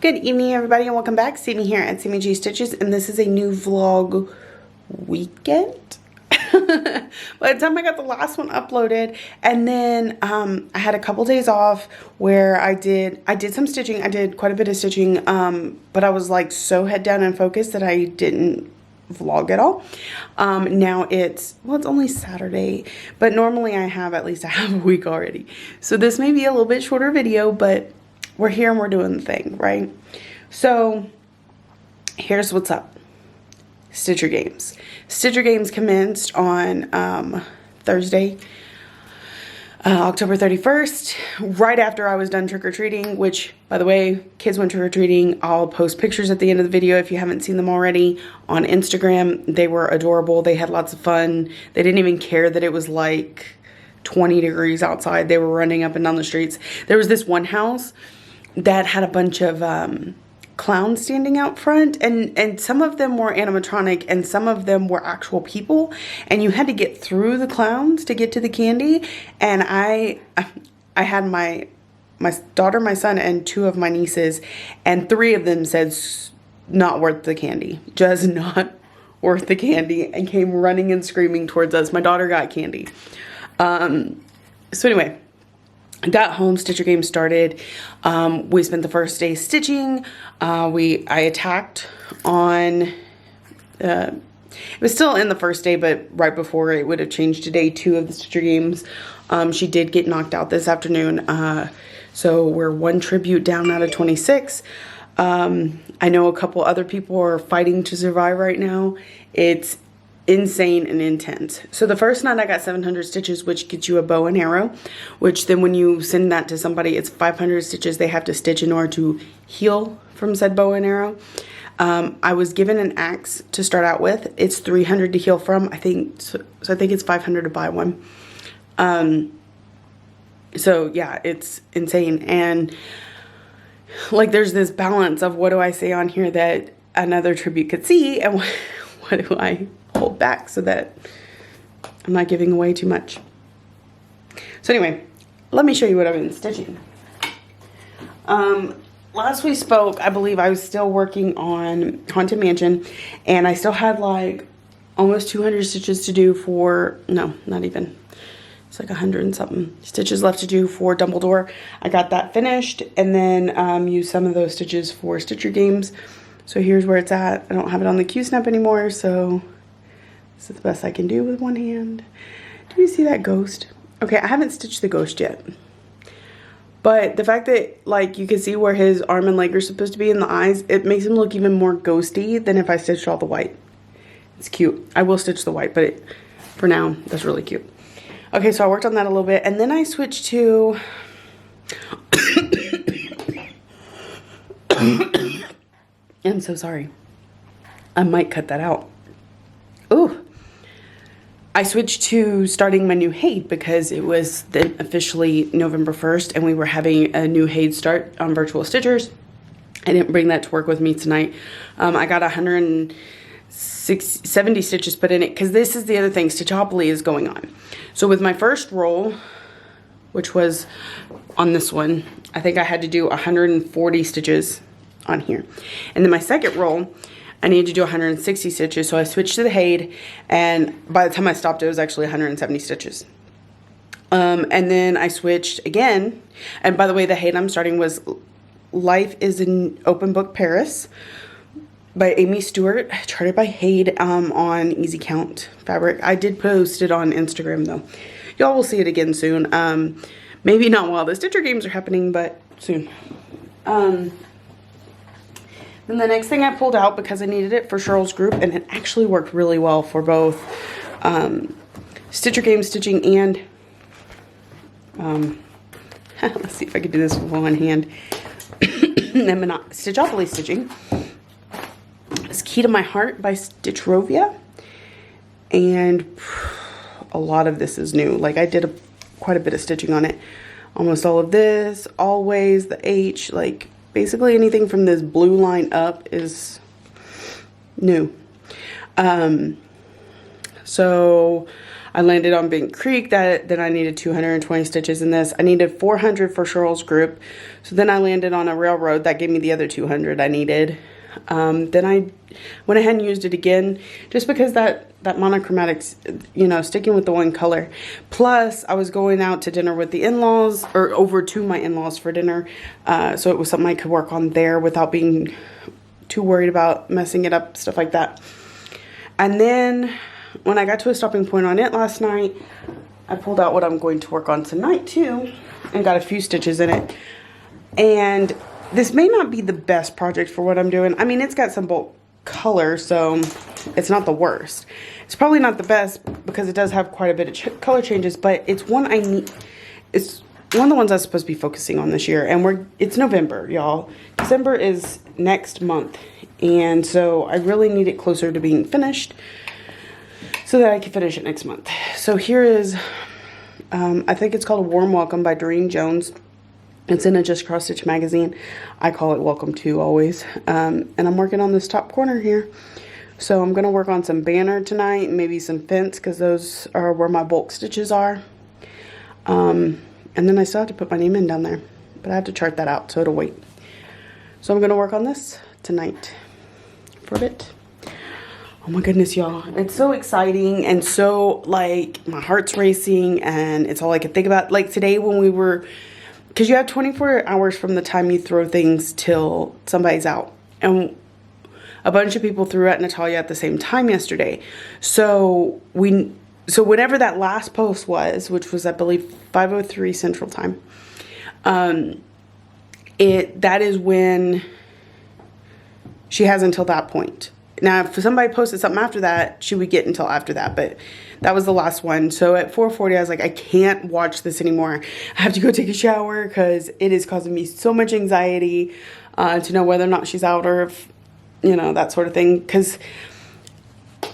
Good evening, everybody, and welcome back. Simi here at Simi G Stitches, and this is a new vlog weekend. By the time I got the last one uploaded, and then I had a couple days off where I did some stitching. I did quite a bit of stitching, but I was like so head down and focused that I didn't vlog at all. Now it's only Saturday, but normally I have at least a half a week already. So this may be a little bit shorter video, but we're here and we're doing the thing, right? So here's what's up. Stitcher Games. Stitcher Games commenced on Thursday, October 31st, right after I was done trick-or-treating, which, by the way, kids went trick-or-treating. I'll post pictures at the end of the video if you haven't seen them already on Instagram. They were adorable. They had lots of fun. They didn't even care that it was like 20 degrees outside. They were running up and down the streets. There was this one house that had a bunch of clowns standing out front, and some of them were animatronic and some of them were actual people, and you had to get through the clowns to get to the candy. And I had my daughter, my son, and two of my nieces, and three of them said not worth the candy, just not worth the candy, and came running and screaming towards us. My daughter got candy. So anyway, I got home, Stitcher Games started. We spent the first day stitching. I attacked on, it was still in the first day, but right before it would have changed to day 2 of the Stitcher Games. She did get knocked out this afternoon. So we're 1 tribute down out of 26. I know a couple other people are fighting to survive right now. It's insane and intense. So the first night I got 700 stitches, which gets you a bow and arrow, which then when you send that to somebody, it's 500 stitches they have to stitch in order to heal from said bow and arrow. I was given an axe to start out with. It's 300 to heal from, I think. So I think it's 500 to buy one. So yeah, it's insane. And like there's this balance of what do I say on here that another tribute could see, and what do I hold back so that I'm not giving away too much. So anyway, let me show you what I've been stitching. Last we spoke, I believe I was still working on Haunted Mansion, and I still had like almost 200 stitches to do for, no, not even. It's like 100 and something stitches left to do for Dumbledore. I got that finished, and then used some of those stitches for Stitcher Games. So here's where it's at. I don't have it on the Q-snap anymore, so this is the best I can do with one hand. Do you see that ghost? Okay, I haven't stitched the ghost yet. But the fact that, like, you can see where his arm and leg are supposed to be in the eyes, it makes him look even more ghosty than if I stitched all the white. It's cute. I will stitch the white, but for now, that's really cute. Okay, so I worked on that a little bit, and then I switched to... I'm so sorry. I might cut that out. Ooh. I switched to starting my new HAID because it was then officially November 1st, and we were having a new HAID start on Virtual Stitchers. I didn't bring that to work with me tonight. I got 170 stitches put in it because this is the other thing. Stitchopoly is going on. So with my first roll, which was on this one, I think I had to do 140 stitches on here. And then my second roll, I needed to do 160 stitches, so I switched to the HAID, and by the time I stopped, it was actually 170 stitches. And then I switched again, and by the way, the HAID I'm starting was Life is an Open Book Paris by Amy Stewart, charted by HAID on Easy Count Fabric. I did post it on Instagram, though. Y'all will see it again soon. Maybe not while the Stitcher Games are happening, but soon. Then the next thing I pulled out because I needed it for Cheryl's group, and it actually worked really well for both Stitcher Games stitching and let's see if I can do this with one hand. I'm not Stitchopoly stitching. It's Key to My Heart by Stitchrovia, and a lot of this is new. Like I did quite a bit of stitching on it. Almost all of this, always the H, like basically anything from this blue line up is new. So I landed on Bent Creek. Then I needed 220 stitches in this. I needed 400 for Cheryl's group. So then I landed on a railroad. That gave me the other 200 I needed. Then I went ahead and used it again, just because that monochromatics, you know, sticking with the one color. Plus, I was going out to dinner with the in-laws, or over to my in-laws for dinner. So it was something I could work on there without being too worried about messing it up, stuff like that. And then when I got to a stopping point on it last night, I pulled out what I'm going to work on tonight too, and got a few stitches in it. And this may not be the best project for what I'm doing. I mean, it's got some bulk color, so it's not the worst. It's probably not the best because it does have quite a bit of color changes, but it's one I need. It's one of the ones I'm supposed to be focusing on this year, and it's November, y'all. December is next month, and so I really need it closer to being finished so that I can finish it next month. So here is, I think it's called A Warm Welcome by Doreen Jones. It's in a Just Cross Stitch magazine. I call it Welcome To always. And I'm working on this top corner here. So I'm going to work on some banner tonight, and maybe some fence, because those are where my bulk stitches are. And then I still have to put my name in down there, but I have to chart that out, so it'll wait. So I'm going to work on this tonight for a bit. Oh my goodness, y'all. It's so exciting, and so, like, my heart's racing, and it's all I can think about. Like today when we were, because you have 24 hours from the time you throw things till somebody's out. And a bunch of people threw at Natalia at the same time yesterday. So whenever that last post was, which was, I believe, 5:03 Central Time, that is when she has until that point. Now, if somebody posted something after that, she would get until after that, but that was the last one. So at 4:40, I was like, I can't watch this anymore. I have to go take a shower because it is causing me so much anxiety to know whether or not she's out, or if, you know, that sort of thing. Because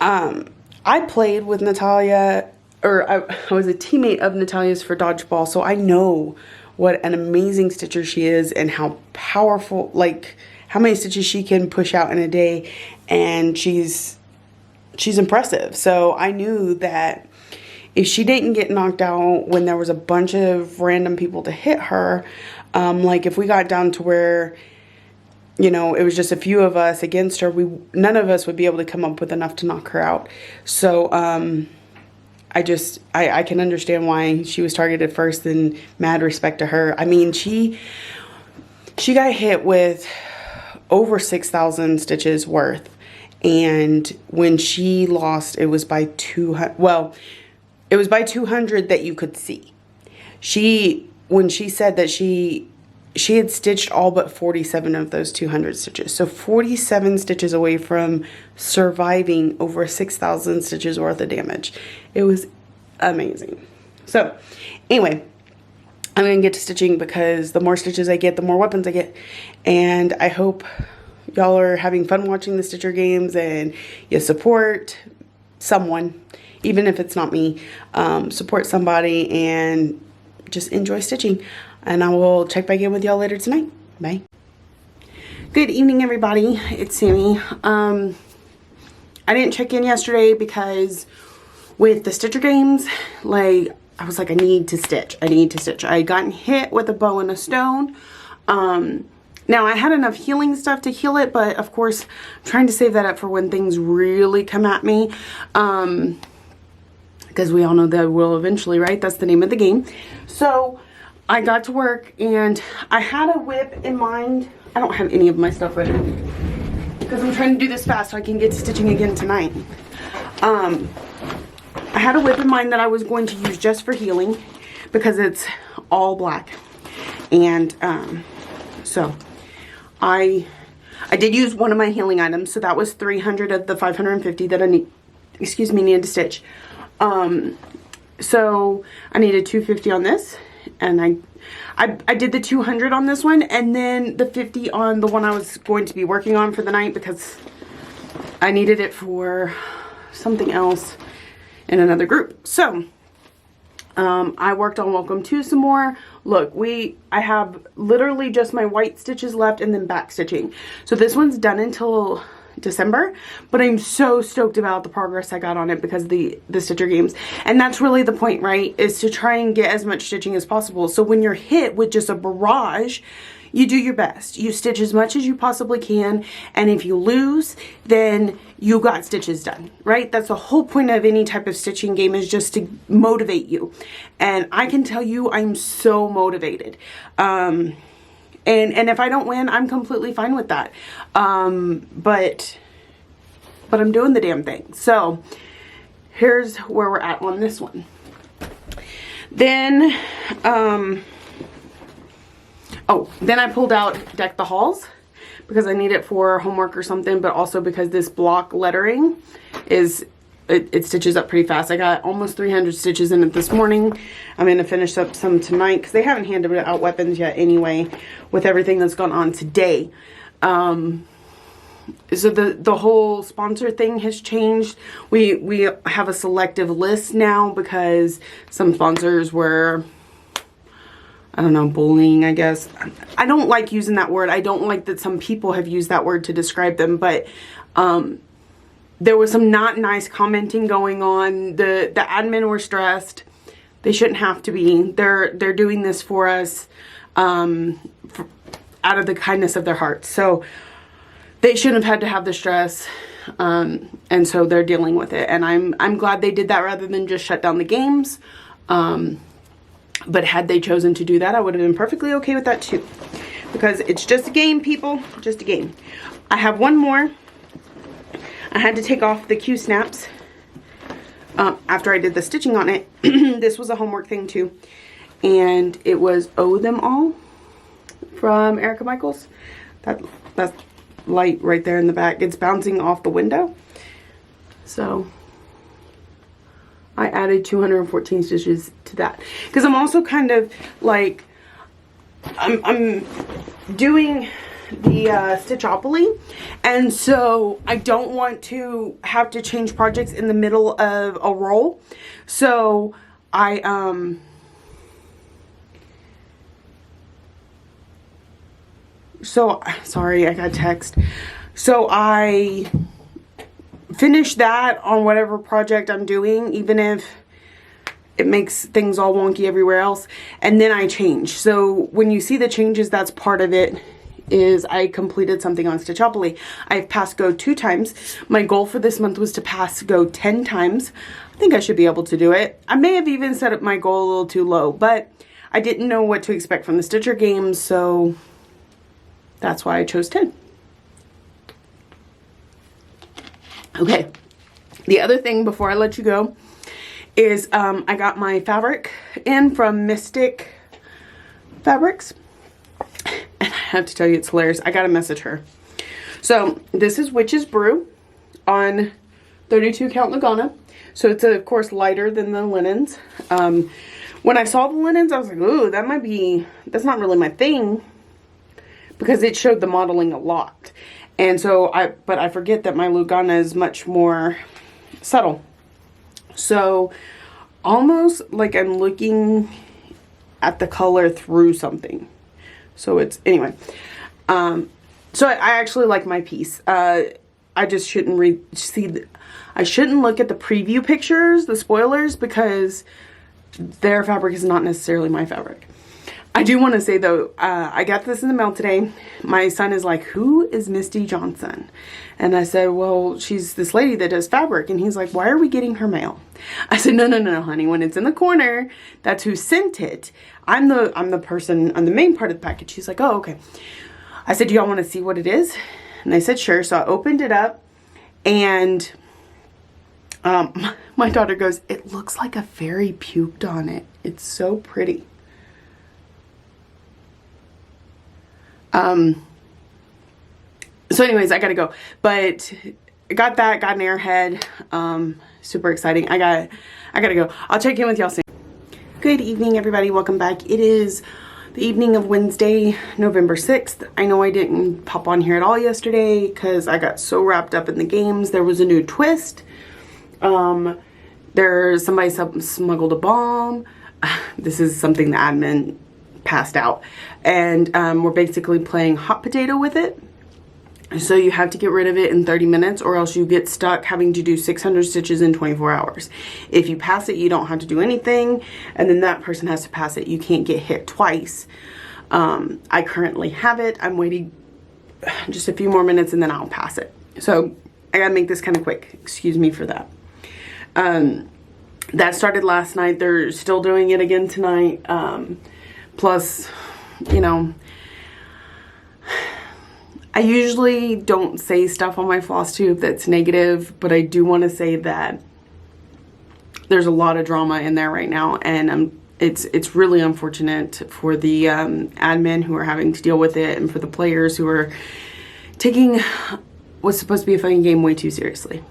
I played with Natalia, or I was a teammate of Natalia's for dodgeball, so I know what an amazing stitcher she is and how powerful, like, how many stitches she can push out in a day, and she's impressive. So I knew that if she didn't get knocked out when there was a bunch of random people to hit her, like if we got down to where, you know, it was just a few of us against her, none of us would be able to come up with enough to knock her out. So I can understand why she was targeted first, and mad respect to her. I mean, she got hit with over 6,000 stitches worth, and when she lost, it was by 200. Well, it was by 200 that you could see. When she said that she had stitched all but 47 of those 200 stitches, so 47 stitches away from surviving over 6,000 stitches worth of damage. It was amazing. So anyway, I'm going to get to stitching, because the more stitches I get, the more weapons I get. And I hope y'all are having fun watching the Stitcher games, and you support someone, even if it's not me. Support somebody and just enjoy stitching. And I will check back in with y'all later tonight. Bye. Good evening, everybody. It's Sammy. I didn't check in yesterday because with the Stitcher games, like, I was like, I need to stitch. I need to stitch. I had gotten hit with a bow and a stone. Now, I had enough healing stuff to heal it, but of course, I'm trying to save that up for when things really come at me. Because we all know that will eventually, right? That's the name of the game. So I got to work, and I had a whip in mind. I don't have any of my stuff ready because I'm trying to do this fast so I can get to stitching again tonight. I had a whip in mind that I was going to use just for healing, because it's all black. And so I did use one of my healing items, so that was 300 of the 550 that I needed to stitch. So I needed 250 on this, and I did the 200 on this one, and then the 50 on the one I was going to be working on for the night, because I needed it for something else in another group. So I worked on Welcome To some more. Look, I have literally just my white stitches left, and then back stitching. So this one's done until December, but I'm so stoked about the progress I got on it because of the Stitcher games. And that's really the point, right? Is to try and get as much stitching as possible. So when you're hit with just a barrage, you do your best. You stitch as much as you possibly can. And if you lose, then you got stitches done, right? That's the whole point of any type of stitching game, is just to motivate you. And I can tell you, I'm so motivated. And if I don't win, I'm completely fine with that. But I'm doing the damn thing. So here's where we're at on this one. Then, then I pulled out Deck the Halls because I need it for homework or something, but also because this block lettering it stitches up pretty fast. I got almost 300 stitches in it this morning. I'm going to finish up some tonight because they haven't handed out weapons yet anyway, with everything that's gone on today. So the whole sponsor thing has changed. We have a selective list now because some sponsors were, I don't know, bullying, I guess. I don't like using that word. I don't like that some people have used that word to describe them, but there was some not nice commenting going on. The admin were stressed. They shouldn't have to be. They're doing this for us out of the kindness of their hearts. So they shouldn't have had to have the stress. And so they're dealing with it. And I'm glad they did that rather than just shut down the games. But had they chosen to do that, I would have been perfectly okay with that too. Because it's just a game, people. Just a game. I have one more. I had to take off the Q-snaps after I did the stitching on it. This was a homework thing too. And it was Oh Them All from Erica Michaels. That's light right there in the back. It's bouncing off the window. So I added 214 stitches to that. Because I'm also kind of like, I'm doing the Stitchopoly, and so I don't want to have to change projects in the middle of a roll. So I sorry, I got text. So I finish that on whatever project I'm doing, even if it makes things all wonky everywhere else, and then I change. So when you see the changes, that's part of it. Is I completed something on Stitchopoly. I've passed go 2 times. My goal for this month was to pass go 10 times. I think I should be able to do it. I may have even set up my goal a little too low, but I didn't know what to expect from the Stitcher games, so that's why I chose 10. Okay, the other thing before I let you go is I got my fabric in from Mystic Fabrics. And I have to tell you, it's hilarious. I gotta message her. So this is Witch's Brew on 32 count Lagana. So it's of course lighter than the linens. When I saw the linens, I was like, ooh, that's not really my thing, because it showed the modeling a lot. And so but I forget that my Lugana is much more subtle. So almost like I'm looking at the color through something. So it's, anyway, so I actually like my piece. I just shouldn't I shouldn't look at the preview pictures, the spoilers, because their fabric is not necessarily my fabric. I do want to say though, I got this in the mail today. My son is like, who is Misty Johnson? And I said, well, she's this lady that does fabric. And he's like, why are we getting her mail? I said, no, honey. When it's in the corner, that's who sent it. I'm the person on the main part of the package. She's like, oh, okay. I said, do y'all want to see what it is? And they said, sure. So I opened it up, and my daughter goes, it looks like a fairy puked on it. It's so pretty. So anyways, I gotta go, but I got that, got an airhead, super exciting. I gotta go. I'll check in with y'all soon. Good evening, everybody. Welcome back. It is the evening of Wednesday, November 6th. I know I didn't pop on here at all yesterday because I got so wrapped up in the games. There was a new twist. Somebody smuggled a bomb. This is something the admin passed out, and we're basically playing hot potato with it. So you have to get rid of it in 30 minutes or else you get stuck having to do 600 stitches in 24 hours. If you pass it, you don't have to do anything, and then that person has to pass it. You can't get hit twice. I currently have it. I'm waiting just a few more minutes and then I'll pass it. So I gotta make this kind of quick. Excuse me for that. That started last night. They're still doing it again tonight. Plus, you know, I usually don't say stuff on my floss tube that's negative, but I do want to say that there's a lot of drama in there right now, and it's really unfortunate for the admin who are having to deal with it, and for the players who are taking what's supposed to be a fun game way too seriously.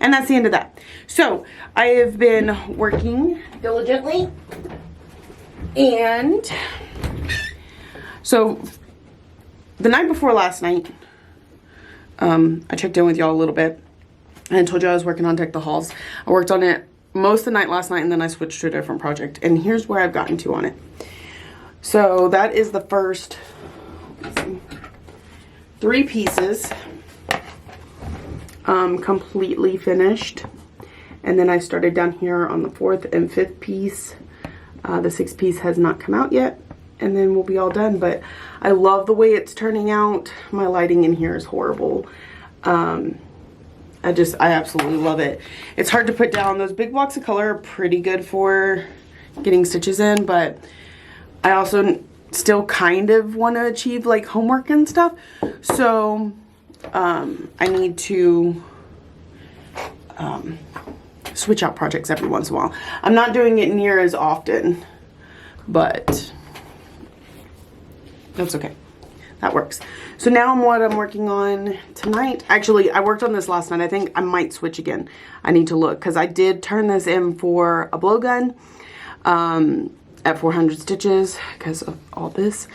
And that's the end of that. So I have been working diligently, and so the night before last night, I checked in with y'all a little bit and told you I was working on Deck the Halls. I worked on it most of the night last night, and then I switched to a different project. And here's where I've gotten to on it. So that is the first 3 pieces completely finished. And then I started down here on the 4th and 5th piece. The 6th piece has not come out yet. And then we'll be all done, but I love the way it's turning out. My lighting in here is horrible. I absolutely love it. It's hard to put down. Those big blocks of color are pretty good for getting stitches in, but I also still kind of want to achieve like homework and stuff. So I need to switch out projects every once in a while. I'm not doing it near as often, but that's okay. That works. So now what I'm working on tonight. Actually, I worked on this last night. I think I might switch again. I need to look because I did turn this in for a blowgun at 400 stitches because of all this.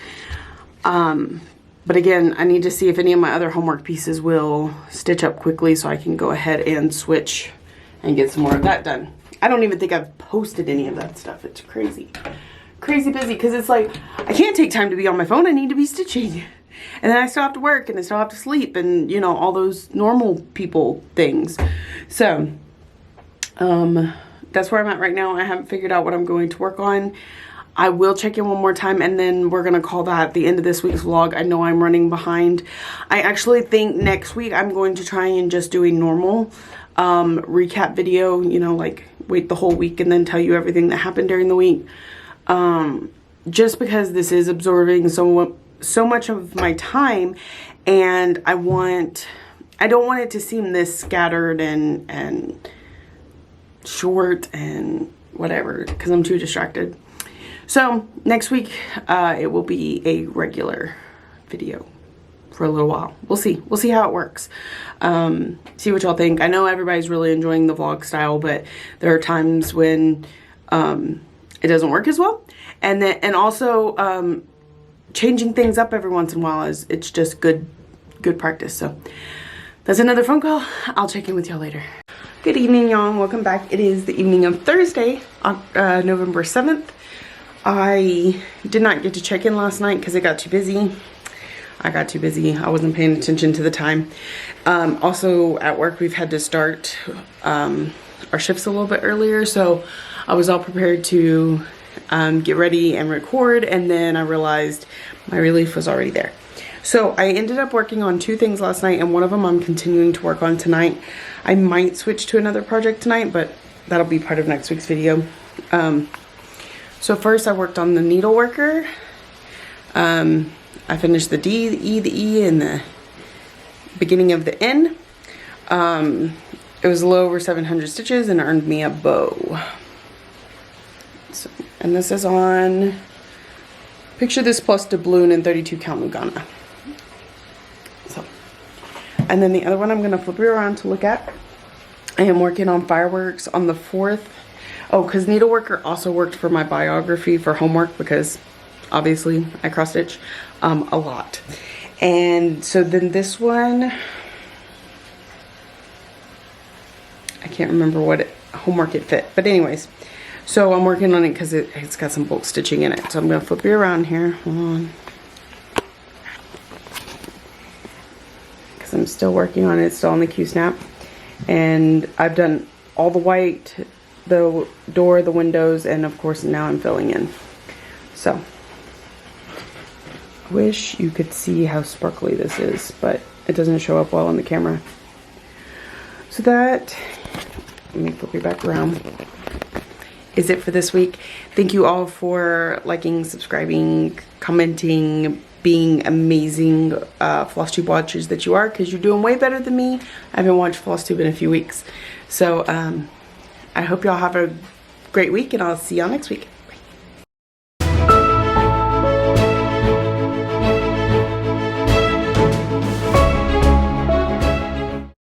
But again, I need to see if any of my other homework pieces will stitch up quickly so I can go ahead and switch and get some more of that done. I don't even think I've posted any of that stuff. It's crazy. Crazy busy because it's like I can't take time to be on my phone. I need to be stitching, and then I still have to work and I still have to sleep, and you know, all those normal people things. So that's where I'm at right now. I haven't figured out what I'm going to work on. I will check in one more time, and then we're gonna call that the end of this week's vlog. I know I'm running behind. I actually think next week I'm going to try and just do a normal recap video, you know, like wait the whole week and then tell you everything that happened during the week. Just because this is absorbing so much of my time, and I don't want it to seem this scattered and short and whatever, because I'm too distracted. So next week it will be a regular video for a little while. We'll see how it works. See what y'all think. I know everybody's really enjoying the vlog style, but there are times when it doesn't work as well, and also changing things up every once in a while it's just good practice. So that's another phone call. I'll check in with y'all later. Good evening, y'all. Welcome back. It is the evening of Thursday, November 7th. I did not get to check in last night because it got too busy. I got too busy. I wasn't paying attention to the time. Also at work, we've had to start our shifts a little bit earlier, so I was all prepared to get ready and record, and then I realized my relief was already there. So I ended up working on 2 things last night, and one of them I'm continuing to work on tonight. I might switch to another project tonight, but that'll be part of next week's video. So first I worked on the needle worker. I finished the D, the E, the E, and the beginning of the N. It was a little over 700 stitches and earned me a bow. So, and this is on Picture This Plus doubloon and 32 count Lugana. So, and then the other one I'm going to flip you around to look at. I am working on fireworks on the 4th. Oh, because needleworker also worked for my biography for homework, because obviously I cross stitch a lot. And so then this one, I can't remember what homework it fit, but anyways, so I'm working on it because it's got some bulk stitching in it. So I'm going to flip you around here. Hold on. I'm still working on it. It's still on the Q-snap. And I've done all the white, the door, the windows, and of course now I'm filling in. So, I wish you could see how sparkly this is, but it doesn't show up well on the camera. So that, let me flip you back around, is it for this week. Thank you all for liking, subscribing, commenting, being amazing FlossTube watchers that you are, because you're doing way better than me. I haven't watched FlossTube in a few weeks. So I hope y'all have a great week, and I'll see y'all next week.